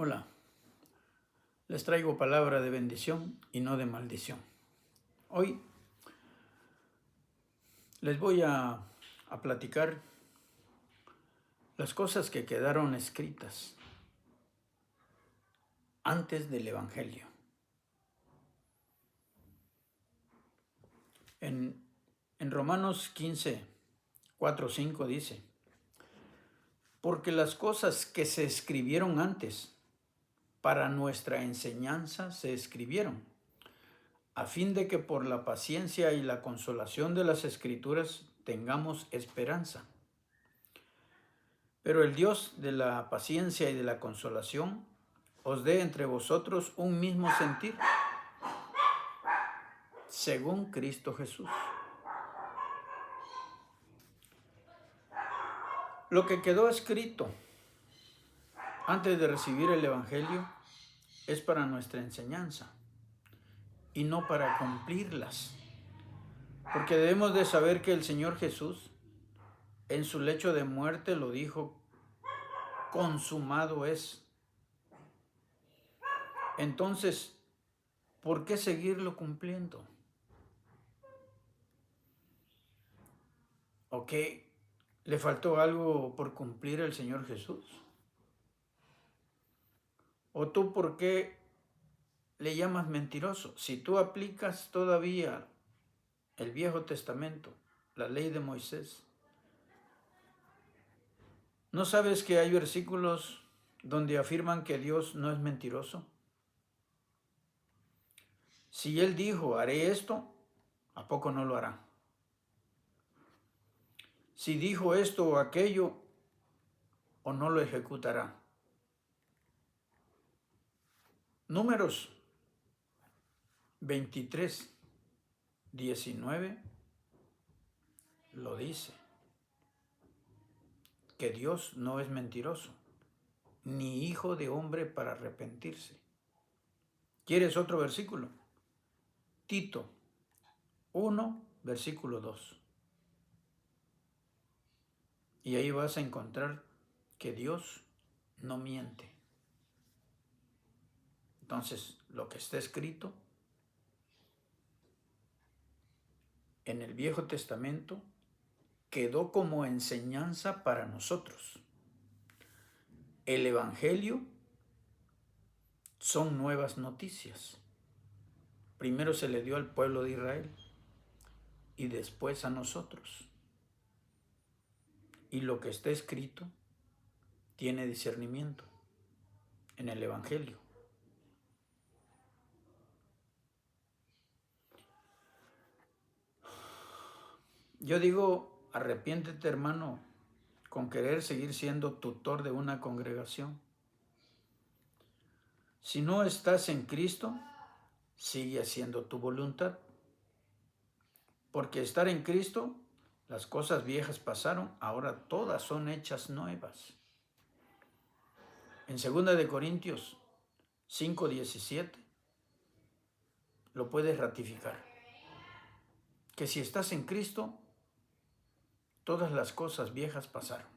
Hola, les traigo palabra de bendición y no de maldición. Hoy les voy a platicar las cosas que quedaron escritas antes del Evangelio. En Romanos 15, 4, 5 dice: porque las cosas que se escribieron antes para nuestra enseñanza se escribieron, a fin de que por la paciencia y la consolación de las Escrituras tengamos esperanza. Pero el Dios de la paciencia y de la consolación os dé entre vosotros un mismo sentir, según Cristo Jesús. Lo que quedó escrito antes de recibir el Evangelio es para nuestra enseñanza y no para cumplirlas. Porque debemos de saber que el Señor Jesús en su lecho de muerte lo dijo: consumado es. Entonces, ¿por qué seguirlo cumpliendo? ¿O qué? ¿Le faltó algo por cumplir el Señor Jesús? ¿O tú por qué le llamas mentiroso? Si tú aplicas todavía el Viejo Testamento, la ley de Moisés, ¿no sabes que hay versículos donde afirman que Dios no es mentiroso? Si Él dijo, haré esto, ¿a poco no lo hará? Si dijo esto o aquello, ¿o no lo ejecutará? Números 23, 19 lo dice, que Dios no es mentiroso, ni hijo de hombre para arrepentirse. ¿Quieres otro versículo? Tito 1, versículo 2. Y ahí vas a encontrar que Dios no miente. Entonces, lo que está escrito en el Viejo Testamento quedó como enseñanza para nosotros. El Evangelio son nuevas noticias. Primero se le dio al pueblo de Israel y después a nosotros. Y lo que está escrito tiene discernimiento en el Evangelio. Yo digo, arrepiéntete, hermano, con querer seguir siendo tutor de una congregación. Si no estás en Cristo, sigue haciendo tu voluntad. Porque estar en Cristo, las cosas viejas pasaron, ahora todas son hechas nuevas. En 2 de Corintios 5:17 lo puedes ratificar. Que si estás en Cristo, todas las cosas viejas pasaron.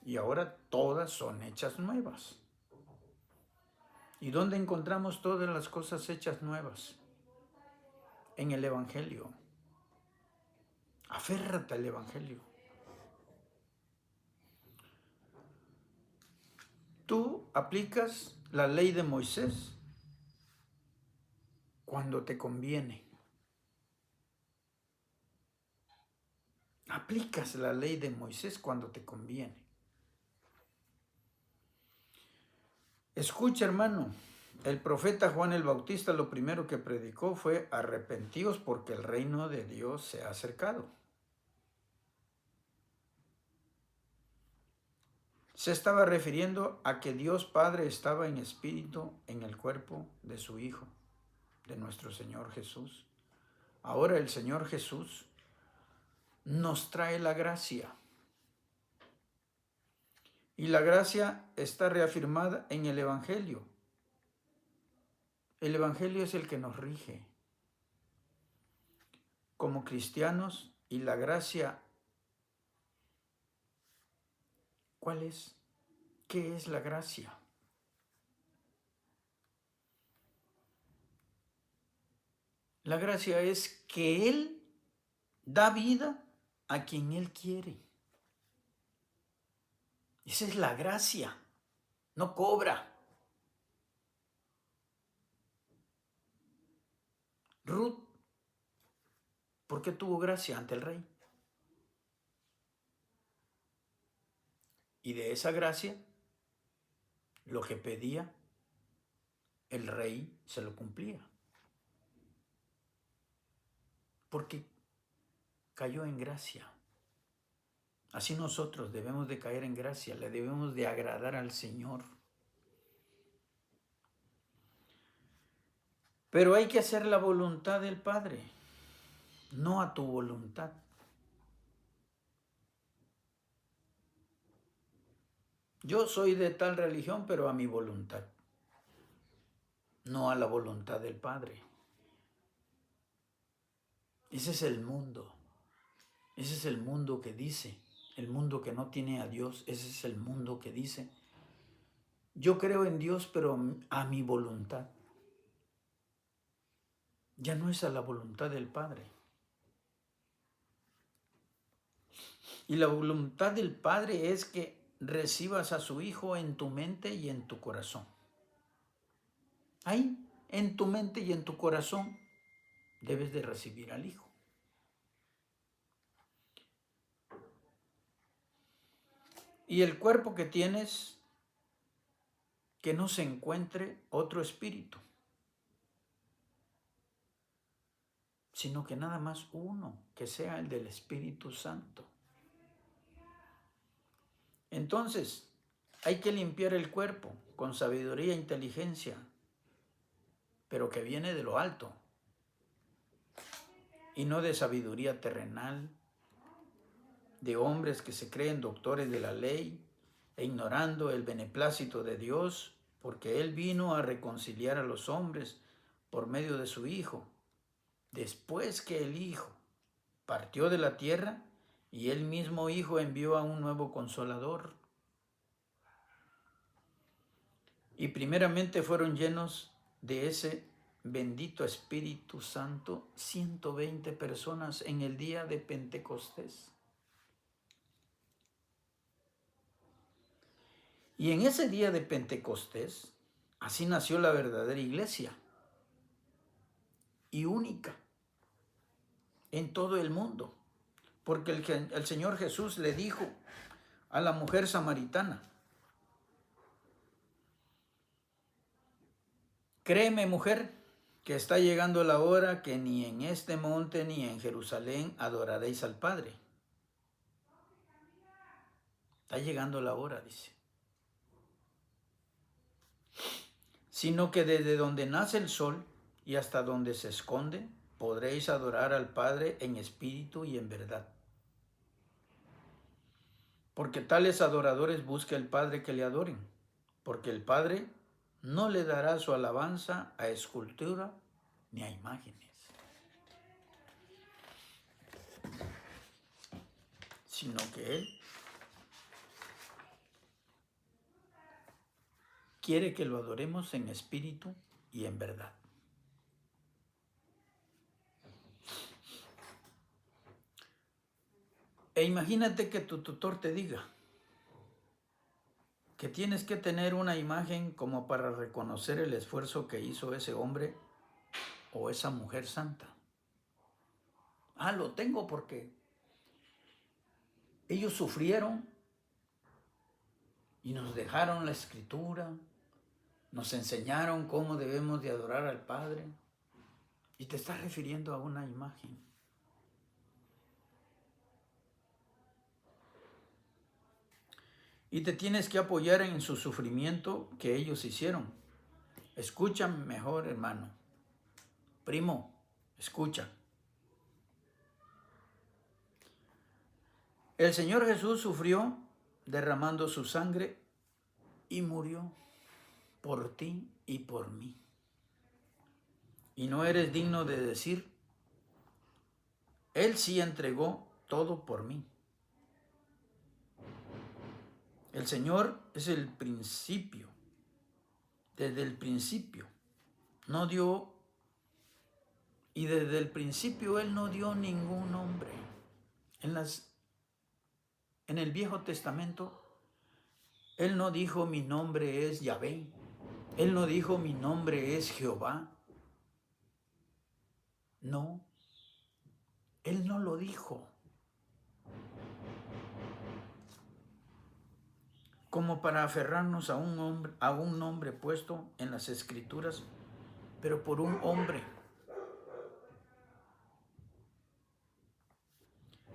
Y ahora todas son hechas nuevas. ¿Y dónde encontramos todas las cosas hechas nuevas? En el Evangelio. Aférrate al Evangelio. Tú aplicas la ley de Moisés cuando te conviene. Aplicas la ley de Moisés cuando te conviene. Escucha, hermano, el profeta Juan el Bautista lo primero que predicó fue: arrepentíos porque el reino de Dios se ha acercado. Se estaba refiriendo a que Dios Padre estaba en espíritu en el cuerpo de su Hijo, de nuestro Señor Jesús. Ahora el Señor Jesús nos trae la gracia. Y la gracia está reafirmada en el Evangelio. El Evangelio es el que nos rige como cristianos. Y la gracia, ¿cuál es? ¿Qué es la gracia? La gracia es que Él da vida a quien Él quiere. Esa es la gracia. No cobra. Ruth, ¿por qué tuvo gracia ante el rey? Y de esa gracia, lo que pedía, el rey se lo cumplía. Porque cayó en gracia. Así nosotros debemos de caer en gracia, le debemos de agradar al Señor. Pero hay que hacer la voluntad del Padre, no a tu voluntad. Yo soy de tal religión, pero a mi voluntad, no a la voluntad del Padre. Ese es el mundo. Ese es el mundo que dice, el mundo que no tiene a Dios, ese es el mundo que dice, yo creo en Dios, pero a mi voluntad. Ya no es a la voluntad del Padre. Y la voluntad del Padre es que recibas a su Hijo en tu mente y en tu corazón. Ahí, en tu mente y en tu corazón, debes de recibir al Hijo. Y el cuerpo que tienes, que no se encuentre otro espíritu, sino que nada más uno, que sea el del Espíritu Santo. Entonces, hay que limpiar el cuerpo con sabiduría e inteligencia, pero que viene de lo alto, y no de sabiduría terrenal, de hombres que se creen doctores de la ley e ignorando el beneplácito de Dios, porque Él vino a reconciliar a los hombres por medio de su Hijo, después que el Hijo partió de la tierra y el mismo Hijo envió a un nuevo Consolador. Y primeramente fueron llenos de ese bendito Espíritu Santo 120 personas en el día de Pentecostés. Y en ese día de Pentecostés, así nació la verdadera iglesia y única en todo el mundo. Porque el Señor Jesús le dijo a la mujer samaritana, créeme, mujer, que está llegando la hora que ni en este monte ni en Jerusalén adoraréis al Padre. Está llegando la hora, dice. Sino que desde donde nace el sol y hasta donde se esconde, podréis adorar al Padre en espíritu y en verdad. Porque tales adoradores busca el Padre que le adoren, porque el Padre no le dará su alabanza a escultura ni a imágenes, sino que Él quiere que lo adoremos en espíritu y en verdad. E imagínate que tu tutor te diga que tienes que tener una imagen como para reconocer el esfuerzo que hizo ese hombre o esa mujer santa. Ah, lo tengo porque ellos sufrieron y nos dejaron la escritura, nos enseñaron cómo debemos de adorar al Padre. Y te estás refiriendo a una imagen. Y te tienes que apoyar en su sufrimiento que ellos hicieron. Escucha mejor, hermano. Primo, escucha. El Señor Jesús sufrió derramando su sangre y murió por ti y por mí. Y no eres digno de decir, Él sí entregó todo por mí. El Señor es el principio. Desde el principio no dio, y desde el principio Él no dio ningún nombre. En el Viejo Testamento, Él no dijo mi nombre es Yahvé. Él no dijo mi nombre es Jehová. No, Él no lo dijo. Como para aferrarnos a un nombre puesto en las Escrituras, pero por un hombre.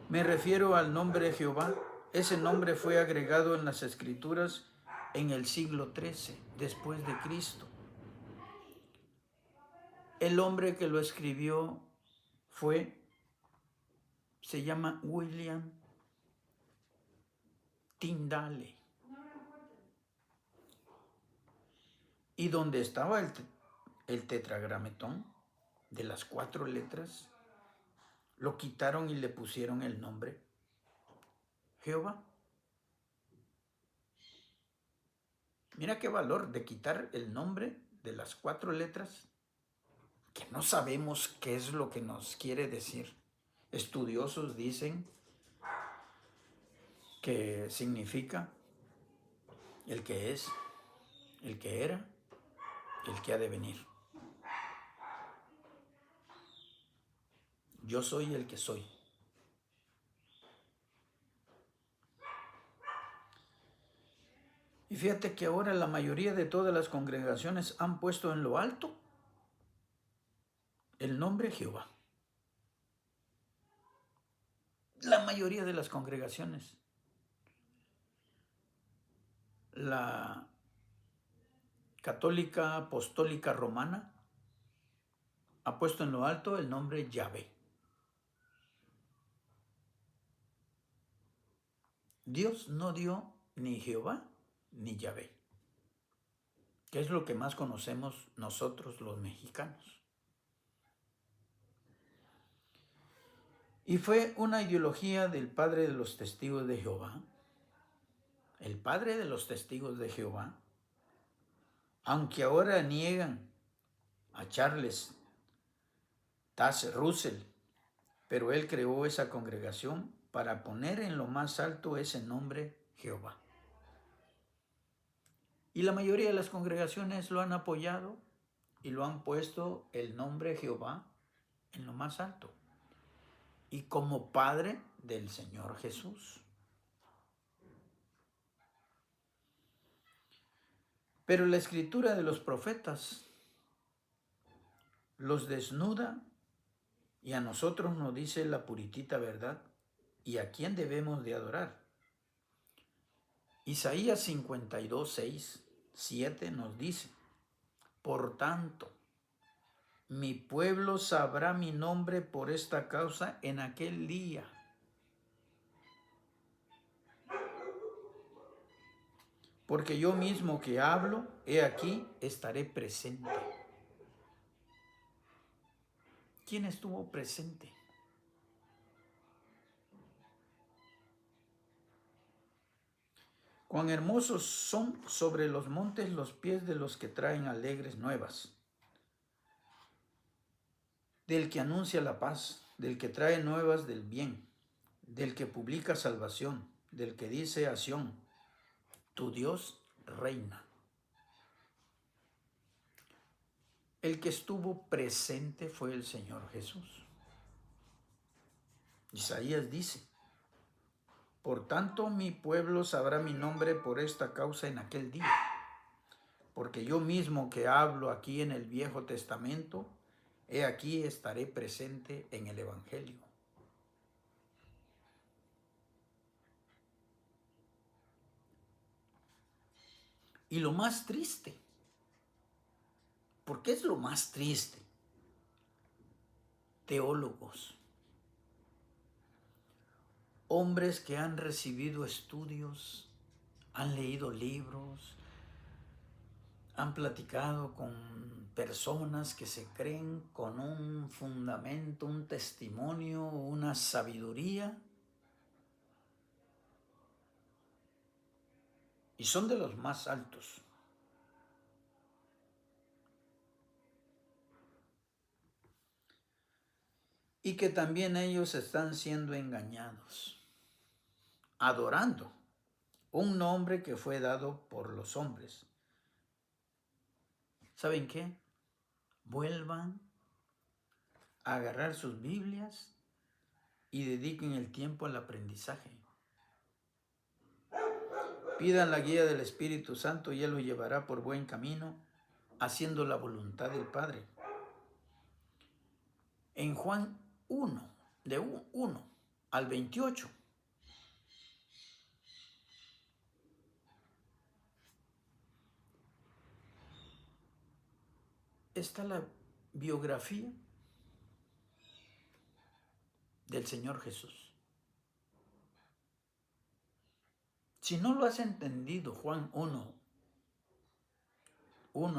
Me refiero al nombre de Jehová. Ese nombre fue agregado en las Escrituras en el siglo XIII, después de Cristo. El hombre que lo escribió se llama William Tyndale. Y donde estaba el tetragrametón de las 4 letras, lo quitaron y le pusieron el nombre Jehová. Mira qué valor de quitar el nombre de las 4 letras, que no sabemos qué es lo que nos quiere decir. Estudiosos dicen que significa el que es, el que era, el que ha de venir. Yo soy el que soy. Y fíjate que ahora la mayoría de todas las congregaciones han puesto en lo alto el nombre Jehová. La mayoría de las congregaciones. La Católica Apostólica Romana ha puesto en lo alto el nombre Yahvé. Dios no dio ni Jehová ni Yahvé, que es lo que más conocemos nosotros los mexicanos. Y fue una ideología del padre de los testigos de Jehová. El padre de los testigos de Jehová, aunque ahora niegan a Charles Taze Russell, pero él creó esa congregación para poner en lo más alto ese nombre Jehová. Y la mayoría de las congregaciones lo han apoyado y lo han puesto el nombre Jehová en lo más alto. Y como Padre del Señor Jesús. Pero la escritura de los profetas los desnuda y a nosotros nos dice la puritita verdad y a quién debemos de adorar. Isaías 52, 6, 7 nos dice: por tanto, mi pueblo sabrá mi nombre por esta causa en aquel día. Porque yo mismo que hablo, he aquí, estaré presente. ¿Quién estuvo presente? Cuán hermosos son sobre los montes los pies de los que traen alegres nuevas, del que anuncia la paz, del que trae nuevas del bien, del que publica salvación, del que dice a Sión: tu Dios reina. El que estuvo presente fue el Señor Jesús. Isaías dice: por tanto, mi pueblo sabrá mi nombre por esta causa en aquel día. Porque yo mismo que hablo aquí en el Viejo Testamento, he aquí estaré presente en el Evangelio. Y lo más triste, ¿por qué es lo más triste? Teólogos, hombres que han recibido estudios, han leído libros, han platicado con personas que se creen con un fundamento, un testimonio, una sabiduría, y son de los más altos. Y que también ellos están siendo engañados, adorando un nombre que fue dado por los hombres. ¿Saben qué? Vuelvan a agarrar sus Biblias y dediquen el tiempo al aprendizaje. Pidan la guía del Espíritu Santo y Él los llevará por buen camino, haciendo la voluntad del Padre. En Juan 1, de 1 al 28, está la biografía del Señor Jesús. Si no lo has entendido, Juan 1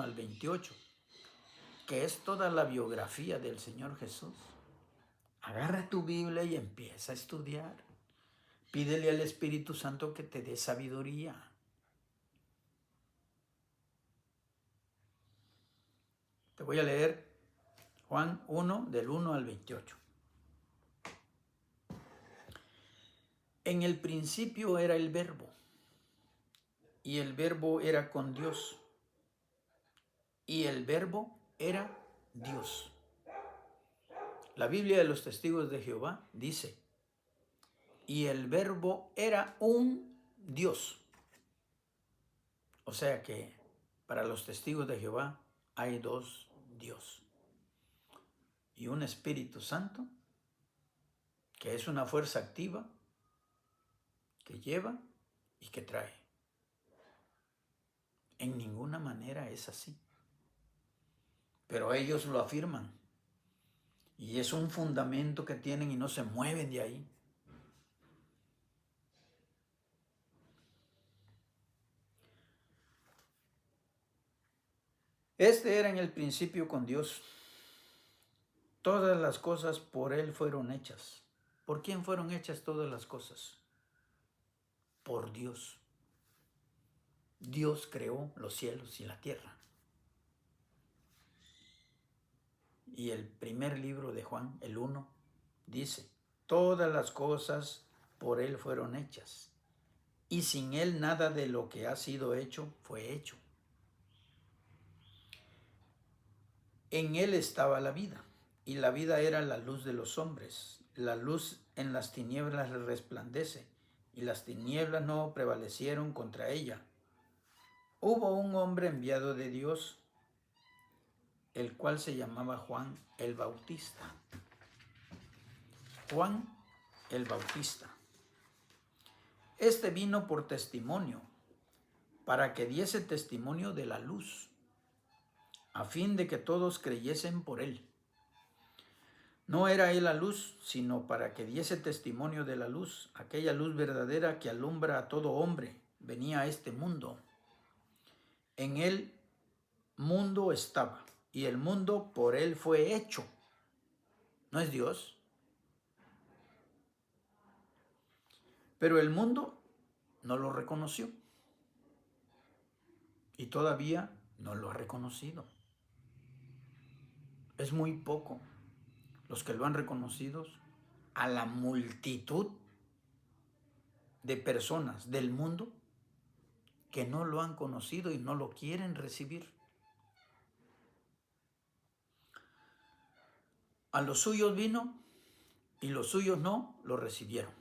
al 28, que es toda la biografía del Señor Jesús, agarra tu Biblia y empieza a estudiar. Pídele al Espíritu Santo que te dé sabiduría. Te voy a leer Juan 1, del 1 al 28. En el principio era el Verbo, y el Verbo era con Dios, y el Verbo era Dios. La Biblia de los Testigos de Jehová dice, y el Verbo era un Dios. O sea que para los Testigos de Jehová hay dos Dios. Y un Espíritu Santo, que es una fuerza activa, que lleva y que trae. En ninguna manera es así. Pero ellos lo afirman. Y es un fundamento que tienen y no se mueven de ahí. Este era en el principio con Dios. Todas las cosas por Él fueron hechas. ¿Por quién fueron hechas todas las cosas? Por Dios. Dios creó los cielos y la tierra. Y el primer libro de Juan, el 1, dice, todas las cosas por Él fueron hechas, y sin Él nada de lo que ha sido hecho fue hecho. En Él estaba la vida, y la vida era la luz de los hombres. La luz en las tinieblas resplandece, y las tinieblas no prevalecieron contra ella. Hubo un hombre enviado de Dios, el cual se llamaba Juan el Bautista. Juan el Bautista. Este vino por testimonio, para que diese testimonio de la luz, a fin de que todos creyesen por él. No era él la luz, sino para que diese testimonio de la luz, aquella luz verdadera que alumbra a todo hombre, venía a este mundo. En el mundo estaba, y el mundo por él fue hecho. ¿No es Dios? Pero el mundo no lo reconoció, y todavía no lo ha reconocido. Es muy poco los que lo han reconocido a la multitud de personas del mundo que no lo han conocido y no lo quieren recibir. A los suyos vino y los suyos no lo recibieron.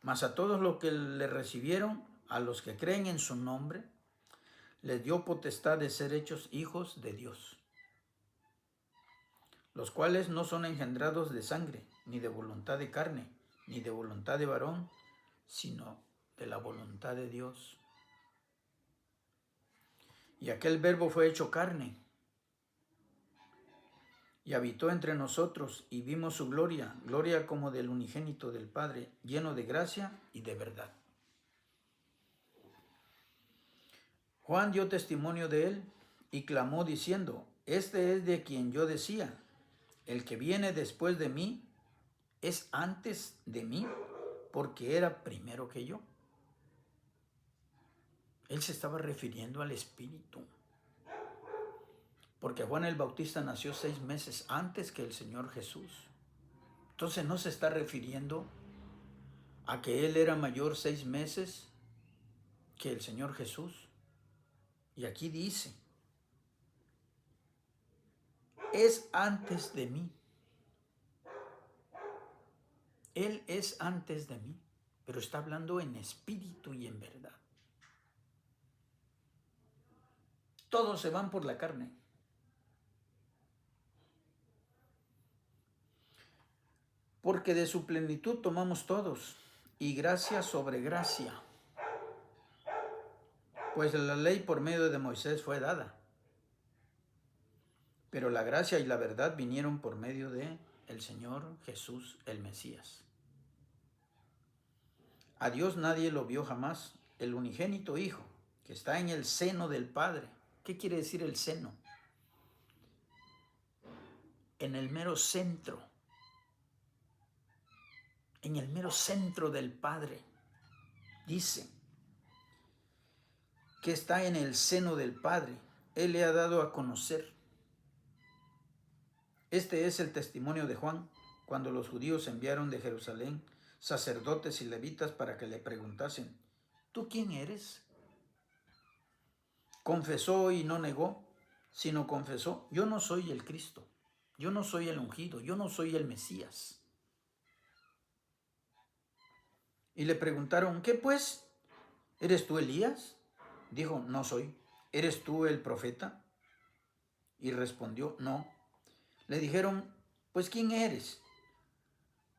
Mas a todos los que le recibieron, a los que creen en su nombre, les dio potestad de ser hechos hijos de Dios, los cuales no son engendrados de sangre, ni de voluntad de carne, ni de voluntad de varón, sino de la voluntad de Dios. Y aquel Verbo fue hecho carne, y habitó entre nosotros, y vimos su gloria, gloria como del unigénito del Padre, lleno de gracia y de verdad. Juan dio testimonio de él, y clamó diciendo, este es de quien yo decía, el que viene después de mí, es antes de mí, porque era primero que yo. Él se estaba refiriendo al Espíritu. Porque Juan el Bautista nació 6 meses antes que el Señor Jesús. Entonces no se está refiriendo a que Él era mayor 6 meses que el Señor Jesús. Y aquí dice, es antes de mí. Él es antes de mí, pero está hablando en espíritu y en verdad. Todos se van por la carne. Porque de su plenitud tomamos todos, y gracia sobre gracia. Pues la ley por medio de Moisés fue dada, pero la gracia y la verdad vinieron por medio de el Señor Jesús el Mesías. A Dios nadie lo vio jamás, el unigénito Hijo, que está en el seno del Padre. ¿Qué quiere decir el seno? En el mero centro. En el mero centro del Padre. Dice que está en el seno del Padre. Él le ha dado a conocer. Este es el testimonio de Juan, cuando los judíos enviaron de Jerusalén sacerdotes y levitas para que le preguntasen, ¿tú quién eres? Confesó y no negó, sino confesó, yo no soy el Cristo, yo no soy el ungido, yo no soy el Mesías. Y le preguntaron, ¿qué pues? ¿Eres tú Elías? Dijo, no soy. ¿Eres tú el profeta? Y respondió, no. Le dijeron, pues ¿quién eres?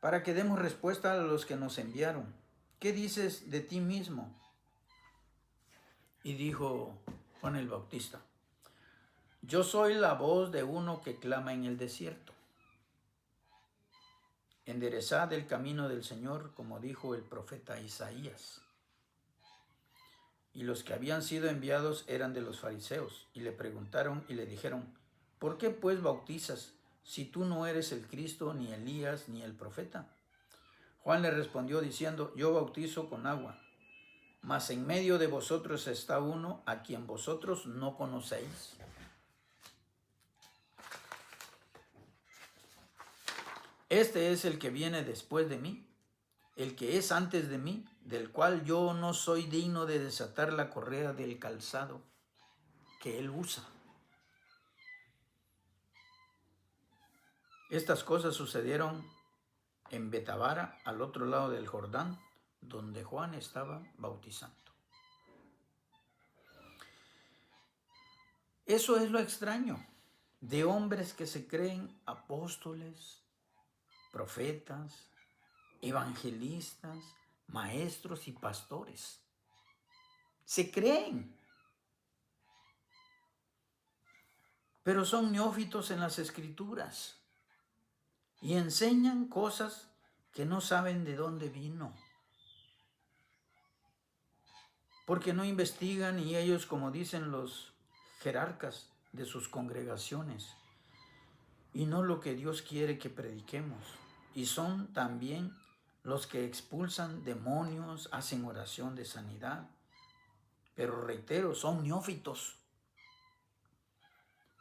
Para que demos respuesta a los que nos enviaron. ¿Qué dices de ti mismo? Y dijo Juan el Bautista, yo soy la voz de uno que clama en el desierto. Enderezad el camino del Señor, como dijo el profeta Isaías. Y los que habían sido enviados eran de los fariseos, y le preguntaron y le dijeron, ¿por qué pues bautizas si tú no eres el Cristo, ni Elías, ni el profeta? Juan le respondió diciendo, yo bautizo con agua, mas en medio de vosotros está uno a quien vosotros no conocéis. Este es el que viene después de mí, el que es antes de mí, del cual yo no soy digno de desatar la correa del calzado que él usa. Estas cosas sucedieron en Betabara, al otro lado del Jordán, donde Juan estaba bautizando. Eso es lo extraño de hombres que se creen apóstoles, profetas, evangelistas, maestros y pastores. Se creen, pero son neófitos en las Escrituras y enseñan cosas que no saben de dónde vino. Porque no investigan y ellos, como dicen los jerarcas de sus congregaciones, y no lo que Dios quiere que prediquemos. Y son también los que expulsan demonios, hacen oración de sanidad. Pero reitero, son neófitos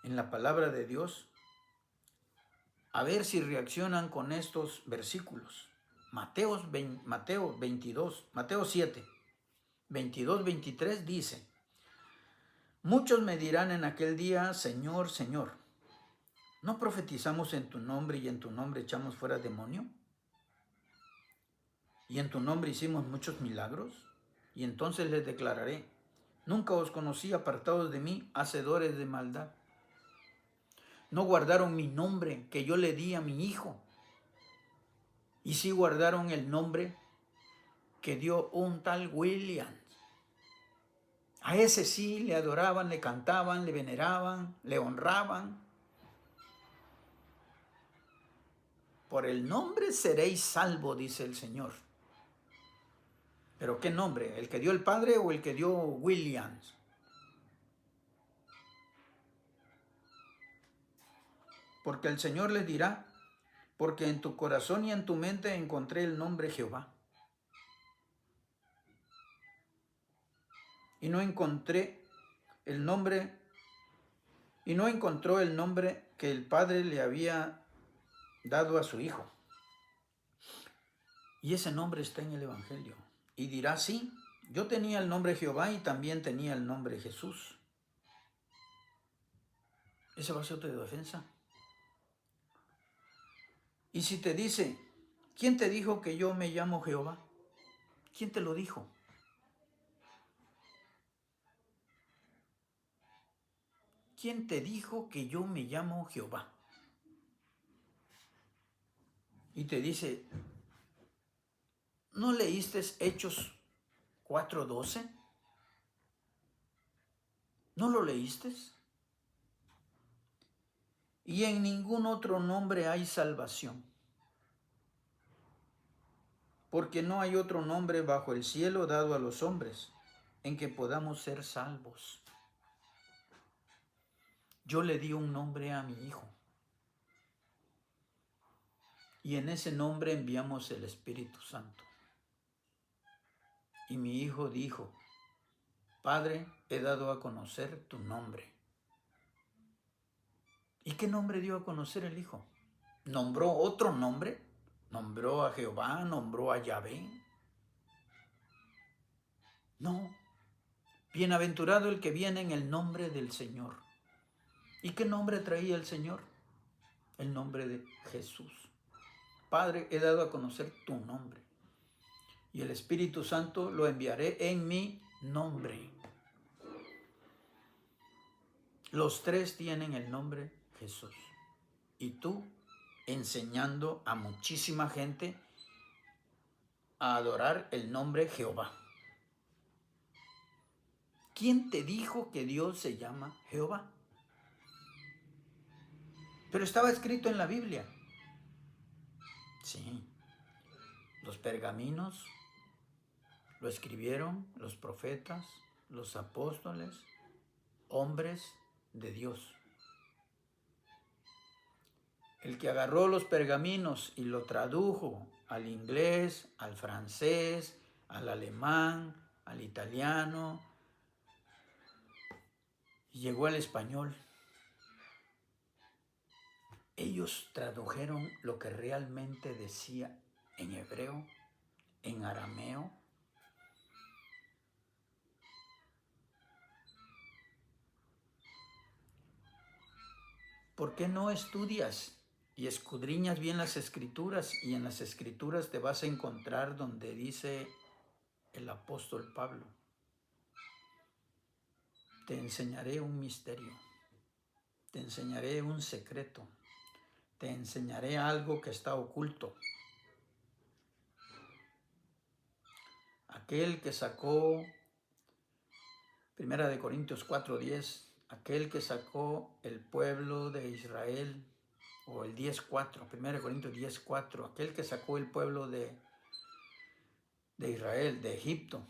en la palabra de Dios. A ver si reaccionan con estos versículos. Mateo 7, 22, 23 dice, muchos me dirán en aquel día, Señor, Señor, ¿no profetizamos en tu nombre y en tu nombre echamos fuera demonio? ¿Y en tu nombre hicimos muchos milagros? Y entonces les declararé, nunca os conocí, apartados de mí, hacedores de maldad. No guardaron mi nombre que yo le di a mi hijo, y sí guardaron el nombre que dio un tal Williams. A ese sí le adoraban, le cantaban, le veneraban, le honraban. Por el nombre seréis salvo, dice el Señor. ¿Pero qué nombre? ¿El que dio el Padre o el que dio Williams? Porque el Señor les dirá, porque en tu corazón y en tu mente encontré el nombre Jehová. y no encontró el nombre que el Padre le había dado a su Hijo. Y ese nombre está en el Evangelio. Y dirá, sí, yo tenía el nombre Jehová y también tenía el nombre Jesús. Esa va a ser tu defensa. Y si te dice, ¿quién te dijo que yo me llamo Jehová? ¿Quién te lo dijo? ¿Quién te dijo que yo me llamo Jehová? Y te dice, ¿no leíste Hechos 4:12? ¿No lo leíste? Y en ningún otro nombre hay salvación, porque no hay otro nombre bajo el cielo dado a los hombres en que podamos ser salvos. Yo le di un nombre a mi Hijo, y en ese nombre enviamos el Espíritu Santo. Y mi Hijo dijo, Padre, he dado a conocer tu nombre. ¿Y qué nombre dio a conocer el Hijo? ¿Nombró otro nombre? ¿Nombró a Jehová? ¿Nombró a Yahvé? No. Bienaventurado el que viene en el nombre del Señor. ¿Y qué nombre traía el Señor? El nombre de Jesús. Padre, he dado a conocer tu nombre. Y el Espíritu Santo lo enviaré en mi nombre. Los tres tienen el nombre Jesús. Y tú enseñando a muchísima gente a adorar el nombre Jehová. ¿Quién te dijo que Dios se llama Jehová? Pero estaba escrito en la Biblia. Sí. Los pergaminos lo escribieron los profetas, los apóstoles, hombres de Dios. El que agarró los pergaminos y lo tradujo al inglés, al francés, al alemán, al italiano, y llegó al español. Ellos tradujeron lo que realmente decía en hebreo, en arameo. ¿Por qué no estudias y escudriñas bien las Escrituras? Y en las Escrituras te vas a encontrar donde dice el apóstol Pablo, te enseñaré un misterio, te enseñaré un secreto, te enseñaré algo que está oculto. Aquel que sacó, 1 Corintios 4:10, aquel que sacó el pueblo de Israel, o el 10:4, 1 Corintios 10:4, aquel que sacó el pueblo de Israel, de Egipto,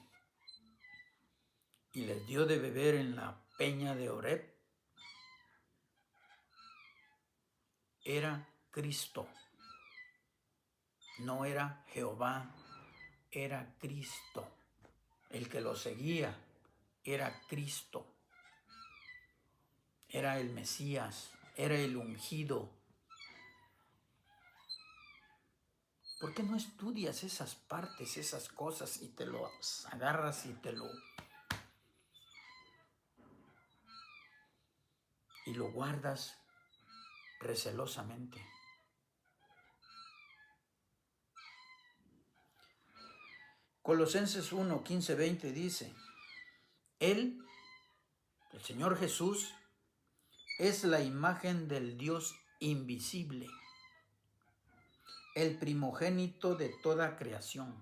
y les dio de beber en la peña de Horeb, era Cristo. No era Jehová, era Cristo. El que lo seguía era Cristo. Era el Mesías, era el ungido. ¿Por qué no estudias esas partes, esas cosas, y te lo agarras y lo guardas recelosamente? Colosenses 1:15-20 dice, Él, el Señor Jesús, es la imagen del Dios invisible, el primogénito de toda creación,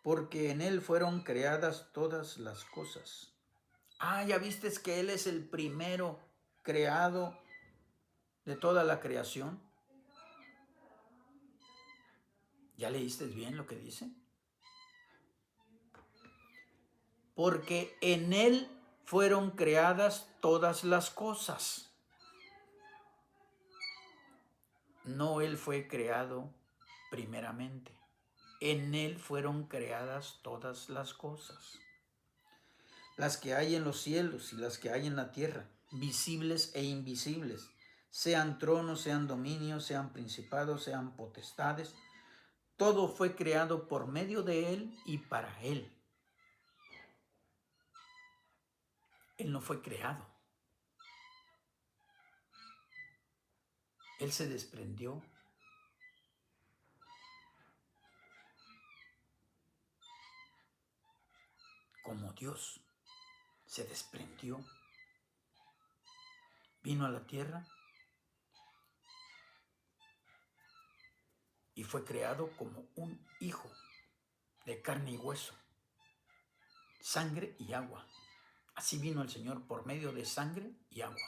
porque en Él fueron creadas todas las cosas. Ya viste que Él es el primero creado de toda la creación. ¿Ya leíste bien lo que dice? Porque en Él fueron creadas todas las cosas. No Él fue creado primeramente. En Él fueron creadas todas las cosas. las que hay en los cielos y las que hay en la tierra, visibles e invisibles, sean tronos, sean dominios, sean principados, sean potestades. Todo fue creado por medio de Él y para Él. Él no fue creado. Él se desprendió. Como Dios se desprendió, vino a la tierra y fue creado como un hijo de carne y hueso, sangre y agua. Así vino el Señor por medio de sangre y agua.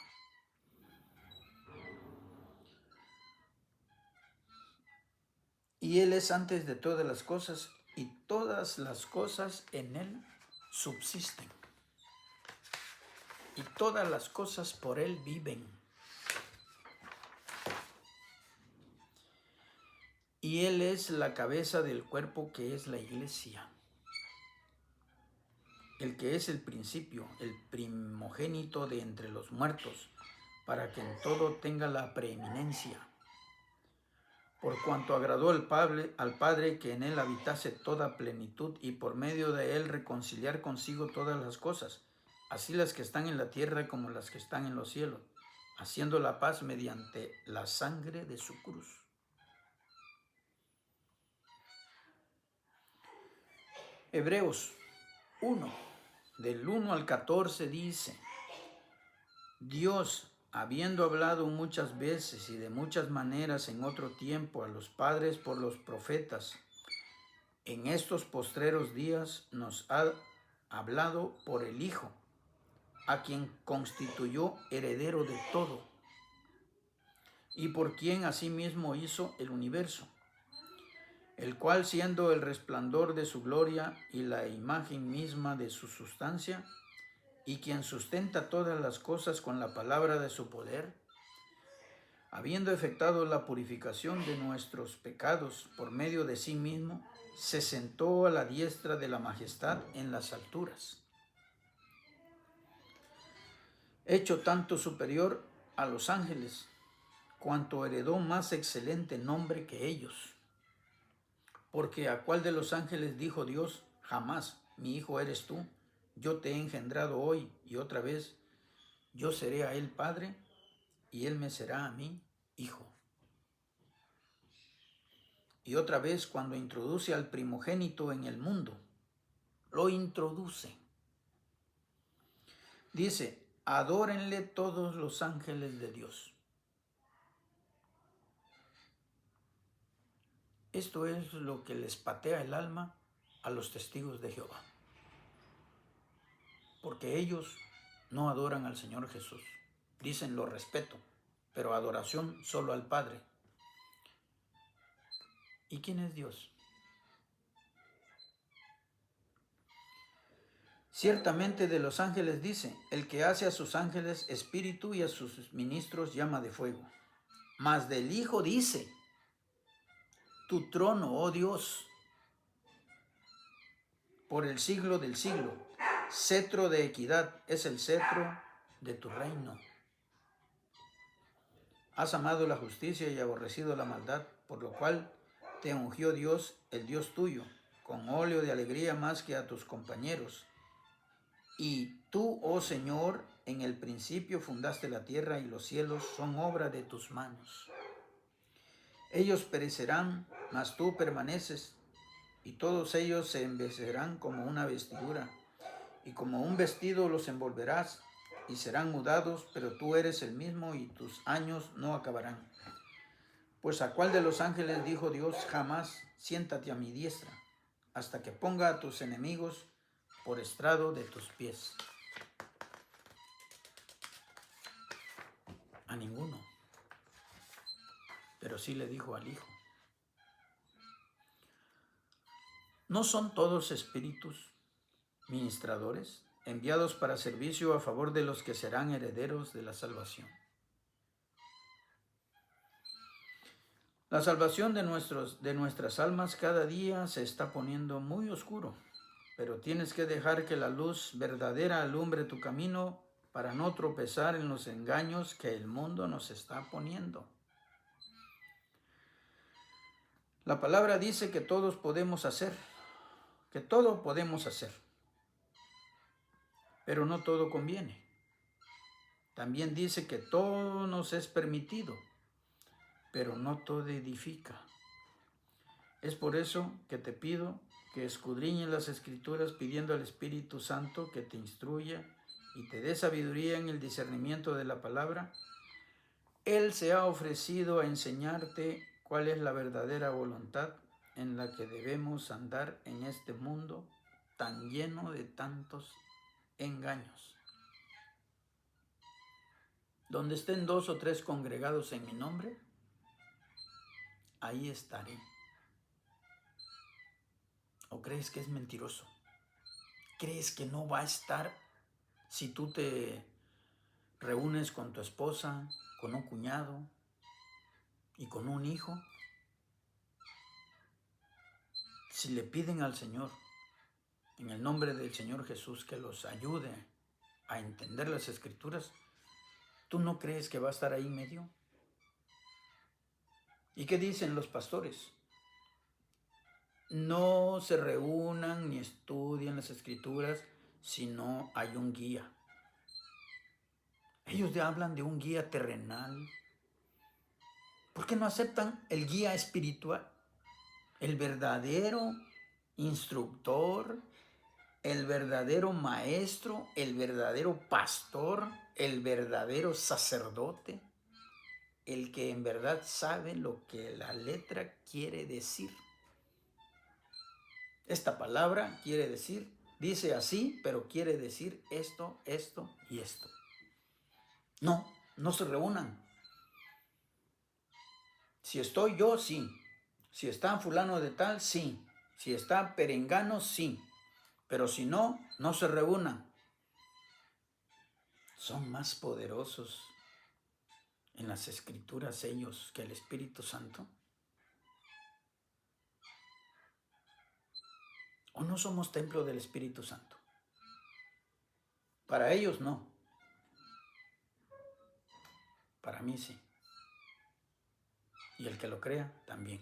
Y Él es antes de todas las cosas, y todas las cosas en Él subsisten. Y todas las cosas por Él viven. Y Él es la cabeza del cuerpo que es la iglesia. El que es el principio, el primogénito de entre los muertos, para que en todo tenga la preeminencia. Por cuanto agradó al Padre que en Él habitase toda plenitud y por medio de Él reconciliar consigo todas las cosas, así las que están en la tierra como las que están en los cielos, haciendo la paz mediante la sangre de su cruz. Hebreos 1, del 1 al 14 dice: Dios, habiendo hablado muchas veces y de muchas maneras en otro tiempo a los padres por los profetas, en estos postreros días nos ha hablado por el Hijo, a quien constituyó heredero de todo, y por quien asimismo hizo el universo, el cual, siendo el resplandor de su gloria y la imagen misma de su sustancia, y quien sustenta todas las cosas con la palabra de su poder, habiendo efectuado la purificación de nuestros pecados por medio de sí mismo, se sentó a la diestra de la majestad en las alturas, hecho tanto superior a los ángeles, cuanto heredó más excelente nombre que ellos. Porque ¿a cuál de los ángeles dijo Dios? Jamás, mi hijo eres tú, yo te he engendrado hoy, y otra vez, yo seré a él padre, y él me será a mí hijo. Y otra vez, cuando introduce al primogénito en el mundo, lo introduce. Dice: adórenle todos los ángeles de Dios. Esto es lo que les patea el alma a los testigos de Jehová, porque ellos no adoran al Señor Jesús. Dicen: lo respeto, pero adoración solo al Padre. ¿Y quién es Dios? Ciertamente de los ángeles dice: el que hace a sus ángeles espíritu y a sus ministros llama de fuego. Mas del Hijo dice: tu trono, oh Dios, por el siglo del siglo, cetro de equidad es el cetro de tu reino. Has amado la justicia y aborrecido la maldad, por lo cual te ungió Dios, el Dios tuyo, con óleo de alegría más que a tus compañeros. Y tú, oh Señor, en el principio fundaste la tierra, y los cielos son obra de tus manos. Ellos perecerán, mas tú permaneces, y todos ellos se envejecerán como una vestidura, y como un vestido los envolverás, y serán mudados, pero tú eres el mismo, y tus años no acabarán. Pues ¿a cuál de los ángeles dijo Dios jamás: siéntate a mi diestra, hasta que ponga a tus enemigos por estrado de tus pies? A ninguno. Pero sí le dijo al Hijo. ¿No son todos espíritus ministradores, enviados para servicio a favor de los que serán herederos de la salvación? La salvación de nuestras almas cada día se está poniendo muy oscuro, pero tienes que dejar que la luz verdadera alumbre tu camino para no tropezar en los engaños que el mundo nos está poniendo. La palabra dice que todos podemos hacer, que todo podemos hacer, pero no todo conviene. También dice que todo nos es permitido, pero no todo edifica. Es por eso que te pido que escudriñes las Escrituras pidiendo al Espíritu Santo que te instruya y te dé sabiduría en el discernimiento de la palabra. Él se ha ofrecido a enseñarte cuál es la verdadera voluntad en la que debemos andar en este mundo tan lleno de tantos engaños. Donde estén 2 o 3 congregados en mi nombre, ahí estaré. ¿O crees que es mentiroso? ¿Crees que no va a estar si tú te reúnes con tu esposa, con un cuñado y con un hijo? Si le piden al Señor, en el nombre del Señor Jesús, que los ayude a entender las Escrituras, ¿tú no crees que va a estar ahí medio? ¿Y qué dicen los pastores? No se reúnan ni estudien las Escrituras si no hay un guía. Ellos hablan de un guía terrenal. ¿Por qué no aceptan el guía espiritual? El verdadero instructor, el verdadero maestro, el verdadero pastor, el verdadero sacerdote, el que en verdad sabe lo que la letra quiere decir. Esta palabra quiere decir, dice así, pero quiere decir esto, esto y esto. No se reúnan. Si estoy yo, sí. Si está fulano de tal, sí. Si está perengano, sí. Pero si no, no se reúnan. Son más poderosos en las Escrituras ellos que el Espíritu Santo. ¿O no somos templo del Espíritu Santo? Para ellos no. Para mí sí. Y el que lo crea también.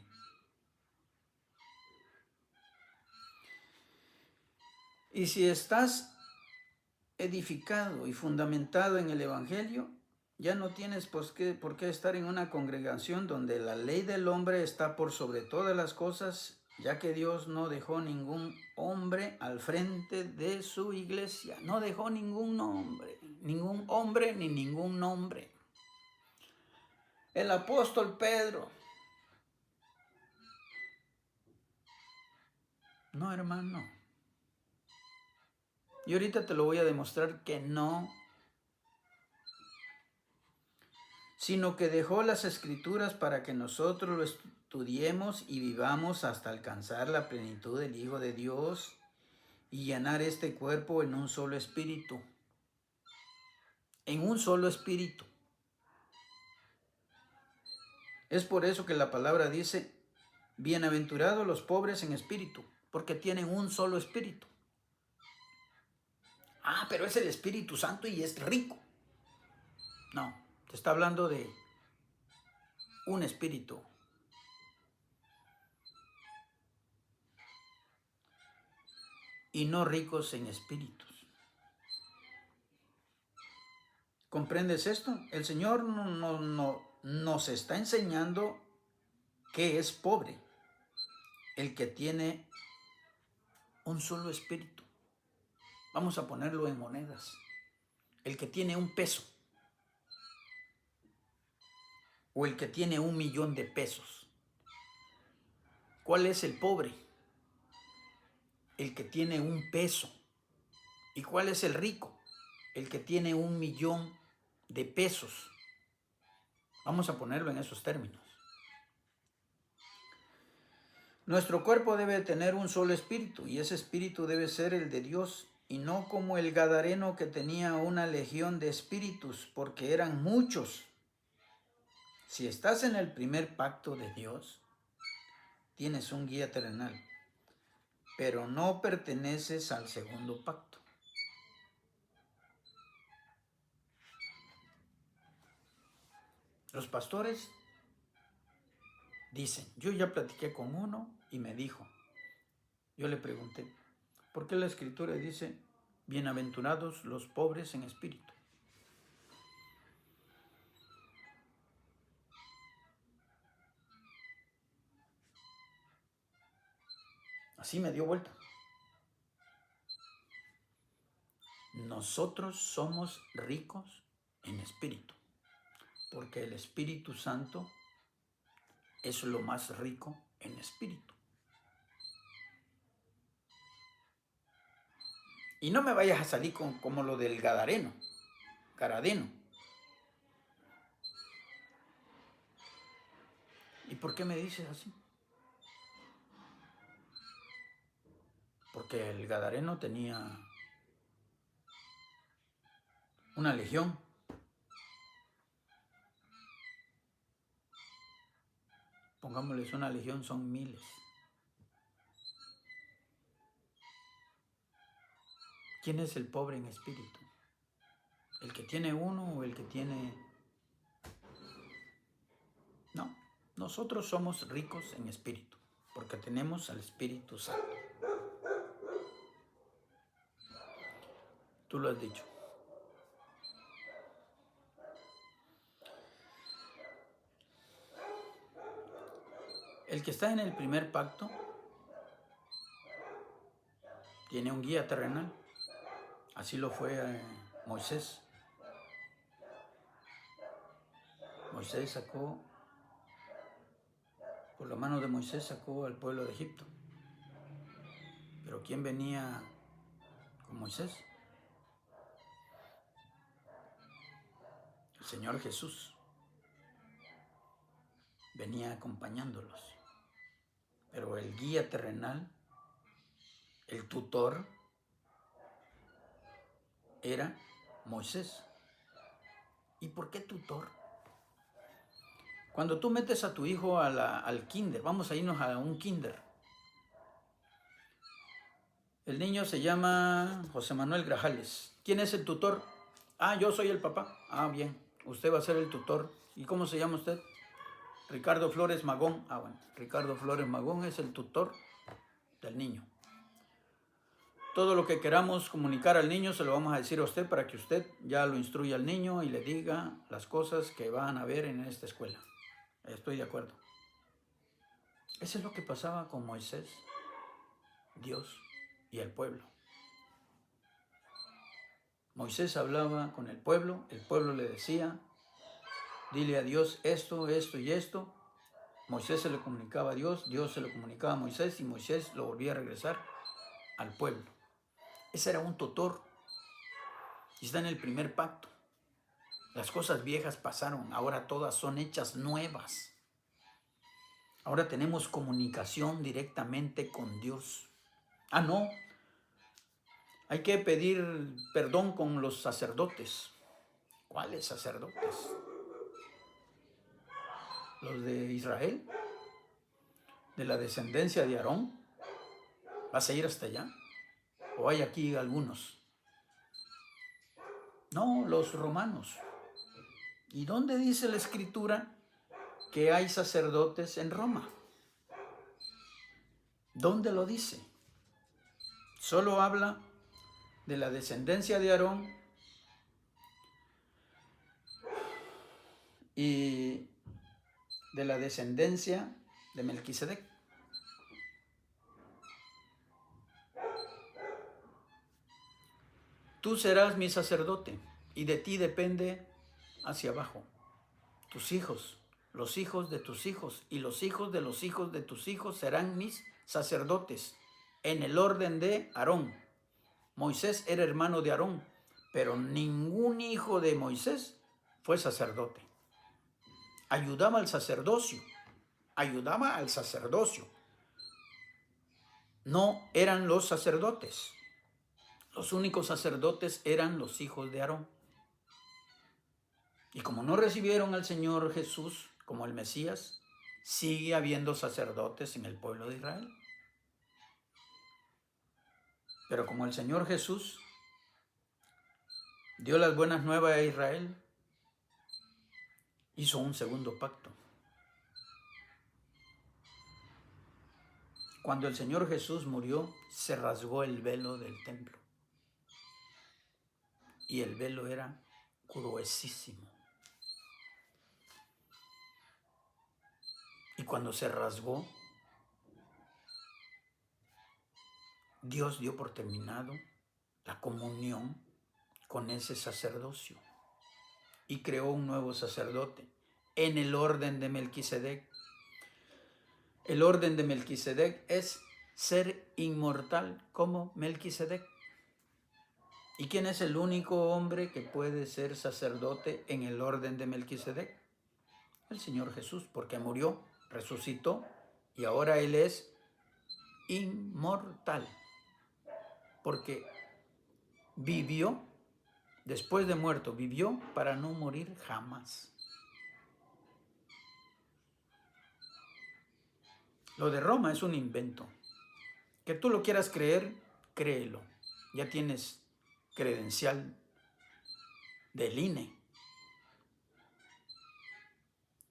Y si estás edificado y fundamentado en el Evangelio, ya no tienes por qué estar en una congregación donde la ley del hombre está por sobre todas las cosas, ya que Dios no dejó ningún hombre al frente de su iglesia. No dejó ningún hombre ni ningún nombre. El apóstol Pedro. No, hermano. Y ahorita te lo voy a demostrar que no. Sino que dejó las Escrituras para que nosotros lo estudiemos y vivamos hasta alcanzar la plenitud del Hijo de Dios y llenar este cuerpo en un solo espíritu. En un solo espíritu. Es por eso que la palabra dice, bienaventurados los pobres en espíritu, porque tienen un solo espíritu. Ah, pero es el Espíritu Santo y es rico. No, te está hablando de un espíritu. Y no ricos en espíritus. ¿Comprendes esto? El Señor no nos está enseñando que es pobre el que tiene un solo espíritu. Vamos a ponerlo en monedas. El que tiene un peso. O el que tiene 1,000,000 de pesos. ¿Cuál es el pobre? El que tiene un peso. ¿Y cuál es el rico? El que tiene 1,000,000 de pesos. Vamos a ponerlo en esos términos. Nuestro cuerpo debe tener un solo espíritu y ese espíritu debe ser el de Dios y no como el gadareno que tenía una legión de espíritus porque eran muchos. Si estás en el primer pacto de Dios, tienes un guía terrenal. pero no perteneces al segundo pacto. Los pastores dicen, yo ya platiqué con uno y me dijo, yo le pregunté, ¿por qué la Escritura dice, bienaventurados los pobres en espíritu? Así me dio vuelta. Nosotros somos ricos en espíritu, porque el Espíritu Santo es lo más rico en espíritu. Y no me vayas a salir como lo del Gadareno. ¿Y por qué me dices así? Porque el Gadareno tenía una legión. Pongámosles una legión, son miles. ¿Quién es el pobre en espíritu? ¿El que tiene uno o el que tiene...? No, nosotros somos ricos en espíritu, porque tenemos al Espíritu Santo. Tú lo has dicho. El que está en el primer pacto tiene un guía terrenal. Así lo fue Moisés. Moisés sacó, por la mano de Moisés sacó al pueblo de Egipto. Pero ¿quién venía con Moisés? El Señor Jesús venía acompañándolos. Pero el guía terrenal, el tutor, era Moisés. ¿Y por qué tutor? Cuando tú metes a tu hijo al kinder, vamos a irnos a un kinder. El niño se llama José Manuel Grajales. ¿Quién es el tutor? Ah, yo soy el papá. Ah, bien. Usted va a ser el tutor. ¿Y cómo se llama usted? Ricardo Flores Magón. Ah, bueno. Ricardo Flores Magón es el tutor del niño. Todo lo que queramos comunicar al niño se lo vamos a decir a usted para que usted ya lo instruya al niño y le diga las cosas que van a ver en esta escuela. Estoy de acuerdo. Eso es lo que pasaba con Moisés, Dios y el pueblo. Moisés hablaba con el pueblo le decía, dile a Dios esto, esto y esto. Moisés se lo comunicaba a Dios, Dios se lo comunicaba a Moisés y Moisés lo volvía a regresar al pueblo. Ese era un tutor y está en el primer pacto. Las cosas viejas pasaron, ahora todas son hechas nuevas. Ahora tenemos comunicación directamente con Dios. Ah, no. Hay que pedir perdón con los sacerdotes. ¿Cuáles sacerdotes? ¿Los de Israel? ¿De la descendencia de Aarón? ¿Vas a ir hasta allá? ¿O hay aquí algunos? No, los romanos. ¿Y dónde dice la Escritura que hay sacerdotes en Roma? ¿Dónde lo dice? Solo habla de la descendencia de Aarón y de la descendencia de Melquisedec. Tú serás mi sacerdote y de ti depende hacia abajo. Tus hijos, los hijos de tus hijos y los hijos de los hijos de tus hijos serán mis sacerdotes en el orden de Aarón. Moisés era hermano de Aarón, pero ningún hijo de Moisés fue sacerdote. Ayudaba al sacerdocio. No eran los sacerdotes. Los únicos sacerdotes eran los hijos de Aarón. Y como no recibieron al Señor Jesús como el Mesías, sigue habiendo sacerdotes en el pueblo de Israel. Pero como el Señor Jesús dio las buenas nuevas a Israel, hizo un segundo pacto. Cuando el Señor Jesús murió, se rasgó el velo del templo. Y el velo era gruesísimo. Y cuando se rasgó, Dios dio por terminado la comunión con ese sacerdocio y creó un nuevo sacerdote en el orden de Melquisedec. El orden de Melquisedec es ser inmortal como Melquisedec. ¿Y quién es el único hombre que puede ser sacerdote en el orden de Melquisedec? El Señor Jesús, porque murió, resucitó y ahora Él es inmortal, porque vivió, después de muerto, vivió para no morir jamás. Lo de Roma es un invento. Que tú lo quieras creer, créelo. Ya tienes credencial del INE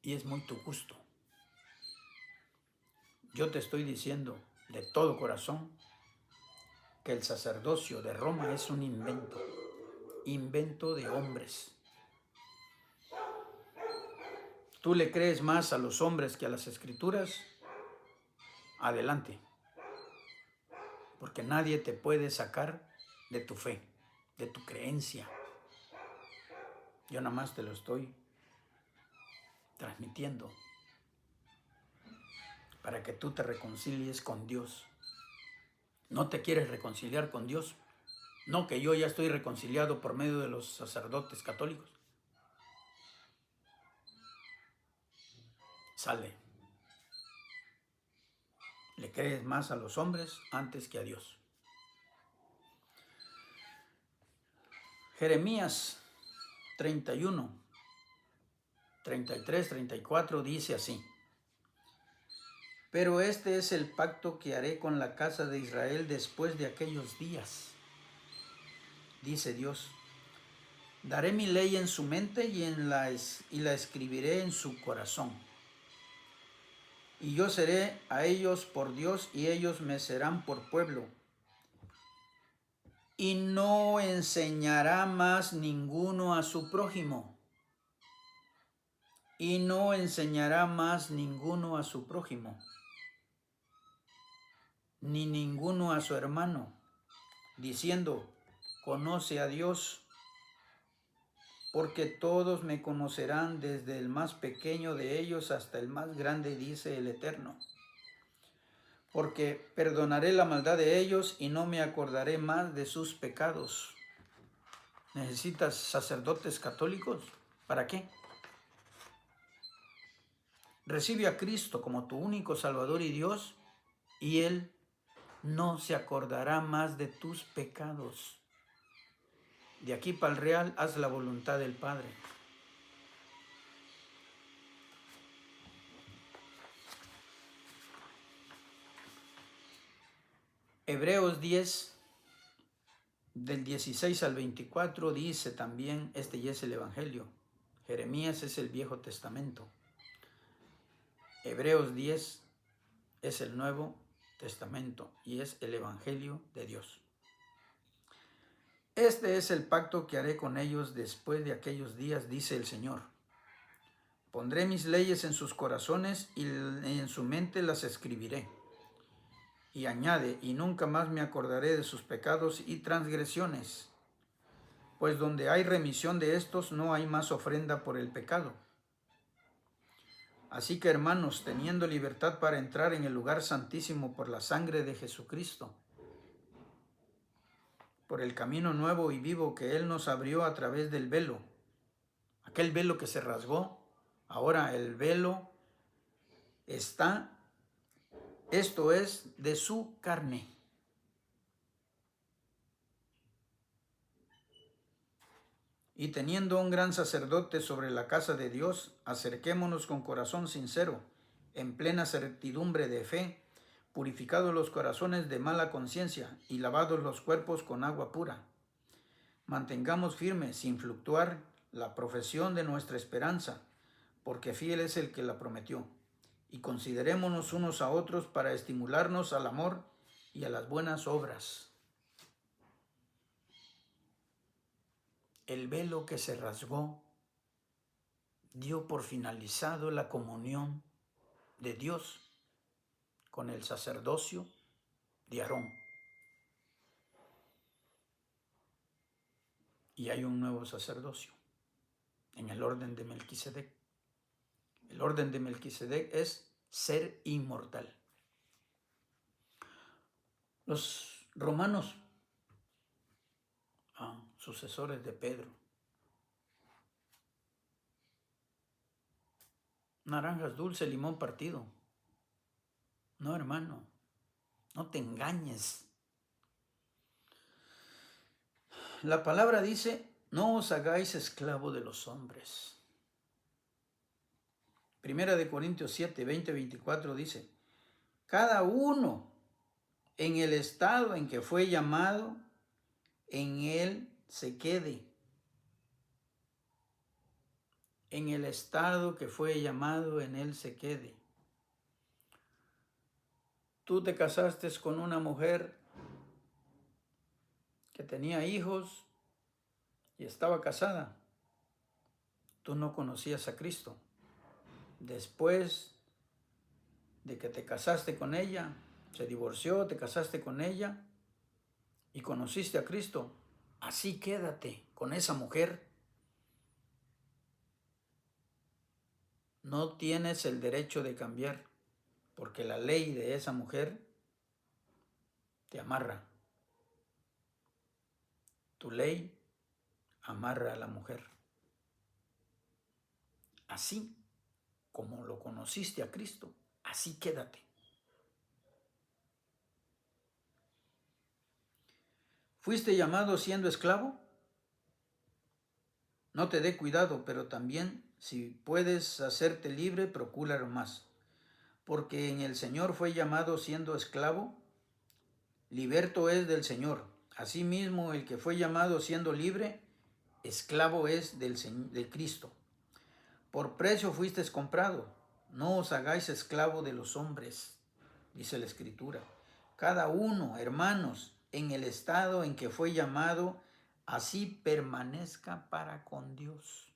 y es muy tu gusto. Yo te estoy diciendo de todo corazón que el sacerdocio de Roma es un invento de hombres. ¿Tú le crees más a los hombres que a las escrituras? Adelante, porque nadie te puede sacar de tu fe, de tu creencia. Yo nada más te lo estoy transmitiendo para que tú te reconcilies con Dios. ¿No te quieres reconciliar con Dios? No, que yo ya estoy reconciliado por medio de los sacerdotes católicos. Sale. Le crees más a los hombres antes que a Dios. Jeremías 31, 33, 34 dice así: pero este es el pacto que haré con la casa de Israel después de aquellos días, dice Dios. Daré mi ley en su mente y la escribiré en su corazón. Y yo seré a ellos por Dios y ellos me serán por pueblo. Y no enseñará más ninguno a su prójimo. Y no enseñará más ninguno a su prójimo, ni ninguno a su hermano, diciendo: conoce a Dios, porque todos me conocerán, desde el más pequeño de ellos hasta el más grande, dice el Eterno. Porque perdonaré la maldad de ellos y no me acordaré más de sus pecados. ¿Necesitas sacerdotes católicos? ¿Para qué? Recibe a Cristo como tu único Salvador y Dios, y Él no se acordará más de tus pecados. De aquí para el real, haz la voluntad del Padre. Hebreos 10, del 16 al 24, dice también, este ya es el Evangelio. Jeremías es el Viejo Testamento. Hebreos 10 es el Nuevo Testamento y es el Evangelio de Dios. Este es el pacto que haré con ellos después de aquellos días, dice el Señor. Pondré mis leyes en sus corazones y en su mente las escribiré. Y añade: y nunca más me acordaré de sus pecados y transgresiones, pues donde hay remisión de estos no hay más ofrenda por el pecado. Así que, hermanos, teniendo libertad para entrar en el lugar santísimo por la sangre de Jesucristo, por el camino nuevo y vivo que Él nos abrió a través del velo, aquel velo que se rasgó, ahora el velo está, esto es, de su carne. Y teniendo un gran sacerdote sobre la casa de Dios, acerquémonos con corazón sincero, en plena certidumbre de fe, purificados los corazones de mala conciencia y lavados los cuerpos con agua pura. Mantengamos firme, sin fluctuar, la profesión de nuestra esperanza, porque fiel es el que la prometió. Y considerémonos unos a otros para estimularnos al amor y a las buenas obras. El velo que se rasgó dio por finalizado la comunión de Dios con el sacerdocio de Aarón. Y hay un nuevo sacerdocio en el orden de Melquisedec. El orden de Melquisedec es ser inmortal. Los romanos, sucesores de Pedro, naranjas dulce, limón partido. No, hermano, no te engañes. La palabra dice, no os hagáis esclavo de los hombres. Primera de Corintios 7, 20, 24 dice, cada uno en el estado en que fue llamado, en él se quede. En el estado que fue llamado, en él se quede. Tú te casaste con una mujer que tenía hijos y estaba casada. Tú no conocías a Cristo. Después de que te casaste con ella, se divorció, te casaste con ella y conociste a Cristo. Así quédate con esa mujer. No tienes el derecho de cambiar, porque la ley de esa mujer te amarra. Tu ley amarra a la mujer. Así como lo conociste a Cristo, así quédate. ¿Fuiste llamado siendo esclavo? No te dé cuidado, pero también si puedes hacerte libre, procúralo más. Porque en el Señor fue llamado siendo esclavo, liberto es del Señor. Asimismo, el que fue llamado siendo libre, esclavo es de Cristo. Por precio fuisteis comprado, no os hagáis esclavo de los hombres, dice la Escritura. Cada uno, hermanos, en el estado en que fue llamado, así permanezca para con Dios.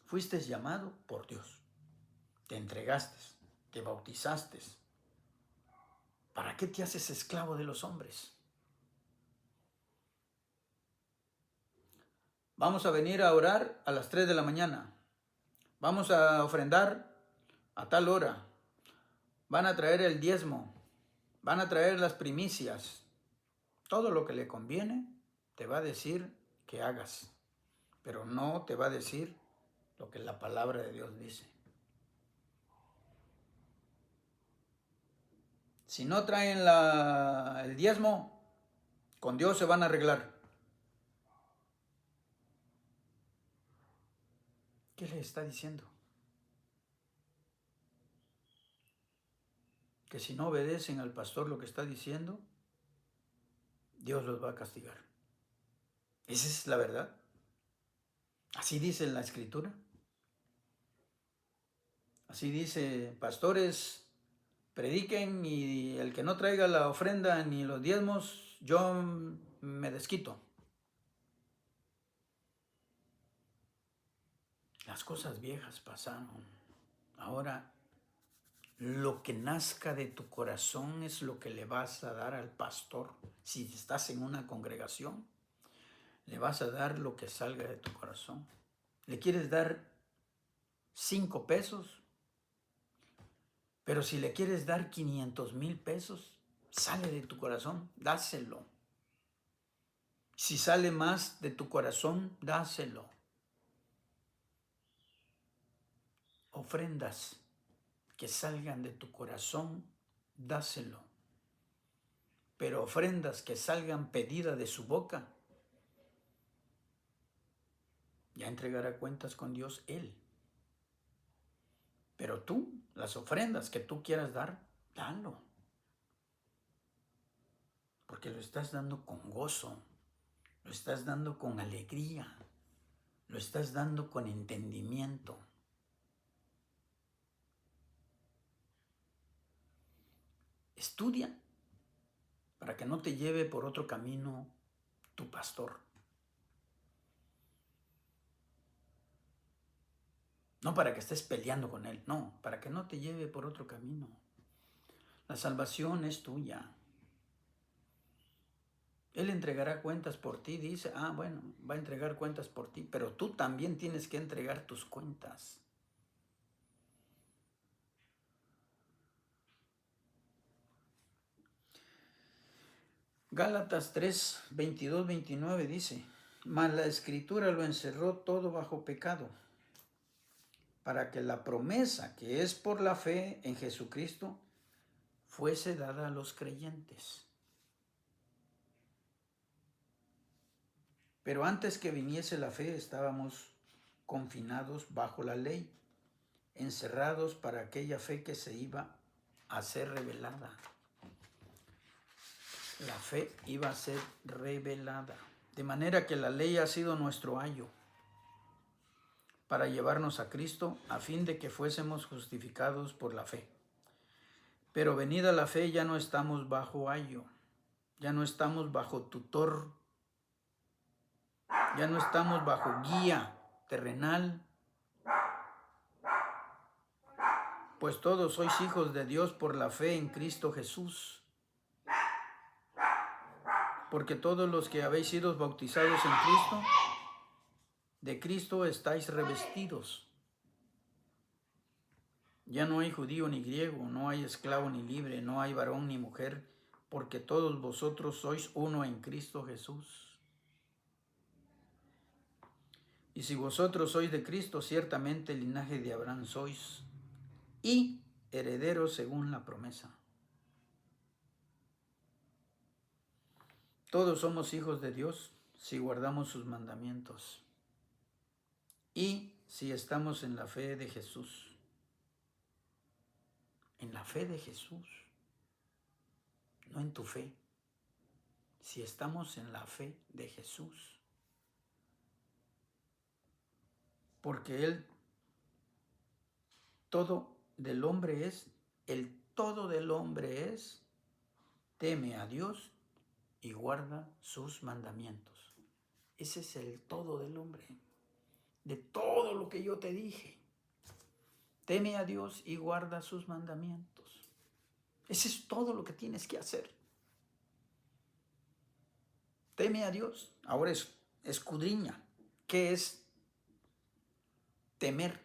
Fuiste llamado por Dios, te entregaste, te bautizaste. ¿Para qué te haces esclavo de los hombres? Vamos a venir a orar a las 3 de la mañana. Vamos a ofrendar a tal hora. Van a traer el diezmo. Van a traer las primicias. Todo lo que le conviene te va a decir que hagas, pero no te va a decir lo que la palabra de Dios dice. Si no traen el diezmo, con Dios se van a arreglar. ¿Qué le está diciendo? Que si no obedecen al pastor lo que está diciendo, Dios los va a castigar. Esa es la verdad. Así dice en la Escritura. Así dice, pastores, prediquen y el que no traiga la ofrenda ni los diezmos, yo me desquito. Las cosas viejas pasaron. Ahora, lo que nazca de tu corazón es lo que le vas a dar al pastor. Si estás en una congregación, le vas a dar lo que salga de tu corazón. ¿Le quieres dar 5 pesos? Pero si le quieres dar 500,000 pesos, sale de tu corazón, dáselo. Si sale más de tu corazón, dáselo. Ofrendas que salgan de tu corazón, dáselo. Pero ofrendas que salgan pedidas de su boca, ya entregará cuentas con Dios él. Pero tú, las ofrendas que tú quieras dar, dalo. Porque lo estás dando con gozo, lo estás dando con alegría, lo estás dando con entendimiento. Estudia para que no te lleve por otro camino tu pastor. No para que estés peleando con él, no, para que no te lleve por otro camino. La salvación es tuya. Él entregará cuentas por ti, dice, bueno, va a entregar cuentas por ti, pero tú también tienes que entregar tus cuentas. Gálatas 3, 22, 29 dice, mas la Escritura lo encerró todo bajo pecado, para que la promesa que es por la fe en Jesucristo fuese dada a los creyentes. Pero antes que viniese la fe estábamos confinados bajo la ley, encerrados para aquella fe que se iba a ser revelada. La fe iba a ser revelada. De manera que la ley ha sido nuestro ayo para llevarnos a Cristo a fin de que fuésemos justificados por la fe. Pero venida la fe ya no estamos bajo ayo, ya no estamos bajo tutor, ya no estamos bajo guía terrenal, pues todos sois hijos de Dios por la fe en Cristo Jesús. Porque todos los que habéis sido bautizados en Cristo, de Cristo estáis revestidos. Ya no hay judío ni griego, no hay esclavo ni libre, no hay varón ni mujer, porque todos vosotros sois uno en Cristo Jesús. Y si vosotros sois de Cristo, ciertamente el linaje de Abraham sois, y herederos según la promesa. Todos somos hijos de Dios si guardamos sus mandamientos y si estamos en la fe de Jesús. En la fe de Jesús, no en tu fe. Si estamos en la fe de Jesús. Porque el todo del hombre es, teme a Dios y guarda sus mandamientos. Ese es el todo del hombre. De todo lo que yo te dije. Teme a Dios y guarda sus mandamientos. Ese es todo lo que tienes que hacer. Teme a Dios. Ahora escudriña. ¿Qué es temer?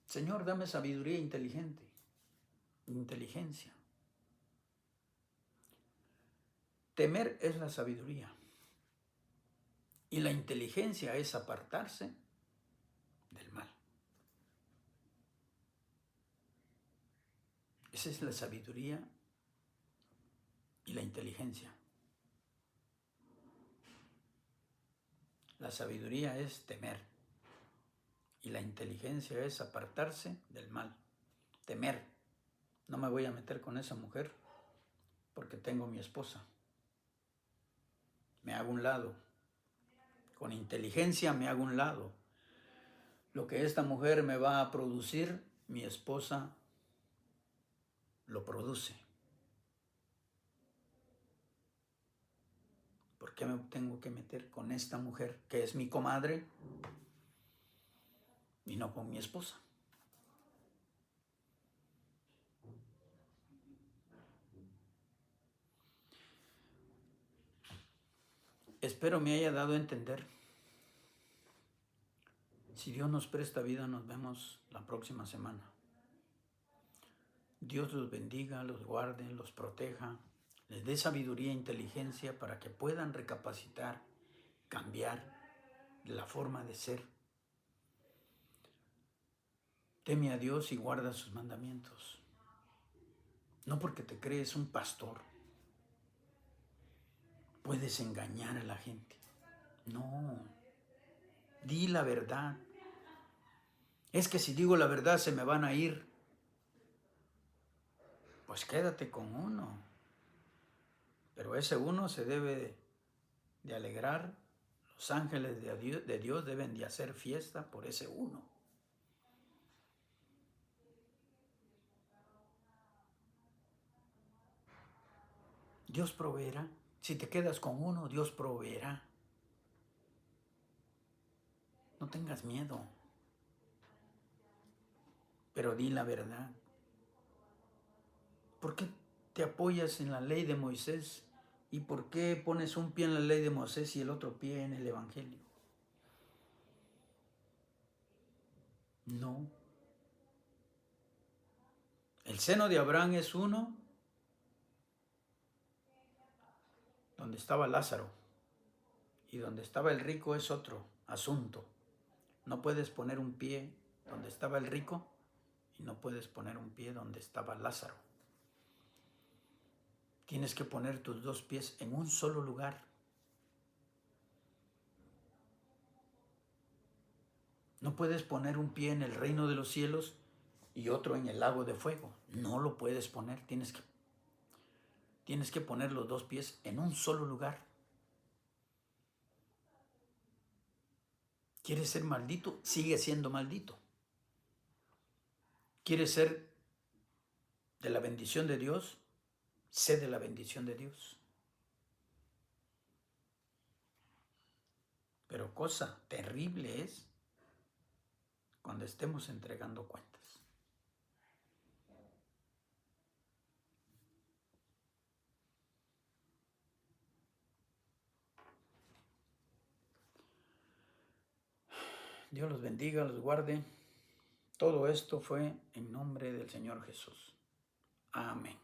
Señor, dame sabiduría inteligencia. Temer es la sabiduría. Y la inteligencia es apartarse del mal. Esa es la sabiduría y la inteligencia. La sabiduría es temer y la inteligencia es apartarse del mal. Temer. No me voy a meter con esa mujer porque tengo mi esposa. Me hago un lado. Con inteligencia me hago un lado. Lo que esta mujer me va a producir, mi esposa lo produce. ¿Por qué me tengo que meter con esta mujer que es mi comadre y no con mi esposa? Espero me haya dado a entender. Si Dios nos presta vida, nos vemos la próxima semana. Dios los bendiga, los guarde, los proteja, les dé sabiduría e inteligencia para que puedan recapacitar, cambiar la forma de ser. Teme a Dios y guarda sus mandamientos. No porque te crees un pastor, puedes engañar a la gente. No. Di la verdad. Es que si digo la verdad se me van a ir. Pues quédate con uno. Pero ese uno se debe de alegrar. Los ángeles de Dios deben de hacer fiesta por ese uno. Dios proveerá. Si te quedas con uno, Dios proveerá. No tengas miedo. Pero di la verdad. ¿Por qué te apoyas en la ley de Moisés? ¿Y por qué pones un pie en la ley de Moisés y el otro pie en el Evangelio? No. El seno de Abraham es uno donde estaba Lázaro, y donde estaba el rico es otro asunto. No puedes poner un pie donde estaba el rico y no puedes poner un pie donde estaba Lázaro. Tienes que poner tus dos pies en un solo lugar. No puedes poner un pie en el reino de los cielos y otro en el lago de fuego. No lo puedes poner. Tienes que poner los dos pies en un solo lugar. ¿Quieres ser maldito? Sigue siendo maldito. ¿Quieres ser de la bendición de Dios? Sé de la bendición de Dios. Pero cosa terrible es cuando estemos entregando cuentas. Dios los bendiga, los guarde. Todo esto fue en nombre del Señor Jesús. Amén.